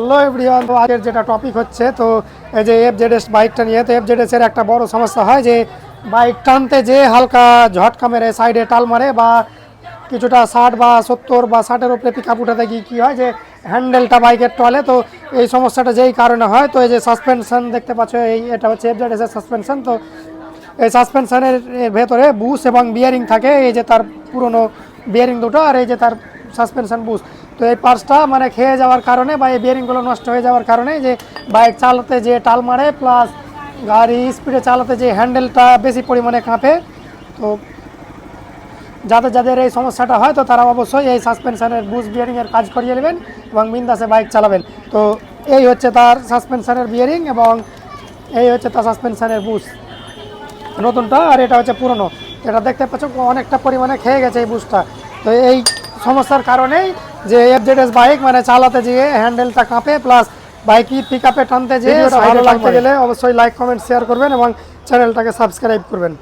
Hello everyone, তো আজকের যেটা টপিক হচ্ছে তো এই যে এফজেডএস বাইকটা নিয়ে। তো এফজেডএস এর একটা বড় সমস্যা হয় যে বাইক টানতে যে হালকা ঝটকা মেরে সাইডে টাল মারে বা কিছুটা 60 বা 70 বা 60-এর উপরে পিক আপ উঠাতে গিয়ে কী হয় যে হ্যান্ডেলটা বাইকের টলে। তো এই সমস্যাটা যেই কারণে হয়, তো এই যে সাসপেনশন দেখতে পাচ্ছ, এটা হচ্ছে এফজেডএস এর সাসপেনশন। তো এই সাসপেনশনের ভেতরে বুশ এবং বিয়ারিং থাকে, এই যে তার পুরনো বিয়ারিং দুটো আর এই যে তার সাসপেনশন বুশ। তো এই পার্টসটা মানে খেয়ে যাওয়ার কারণে বা এই বিয়ারিংগুলো নষ্ট হয়ে যাওয়ার কারণে যে বাইক চালাতে যে টাল মারে, প্লাস গাড়ি স্পিডে চালাতে যে হ্যান্ডেলটা বেশি পরিমাণে কাঁপে। তো যাদের যাদের এই সমস্যাটা হয় তো তারা অবশ্যই এই সাসপেনশনের বুশ বিয়ারিংয়ের কাজ করিয়ে নেবেন এবং বিন্দাসে বাইক চালাবেন। তো এই হচ্ছে তার সাসপেনশনের বিয়ারিং এবং এই হচ্ছে তার সাসপেনশনের বুশ নতুনটা, আর এটা হচ্ছে পুরনো। এটা দেখতে পাচ্ছ অনেকটা পরিমাণে খেয়ে গেছে এই বুশটা। তো এই সমস্যার কারণেই যে এফজেডএস বাইক মানে চালাতে যেয়ে হ্যান্ডেলটা কাঁপে, প্লাস বাইকই পিক আপে টানতে যেয়ে ভালো লাগতে গেলে অবশ্যই লাইক কমেন্ট শেয়ার করবেন এবং চ্যানেলটাকে সাবস্ক্রাইব করবেন।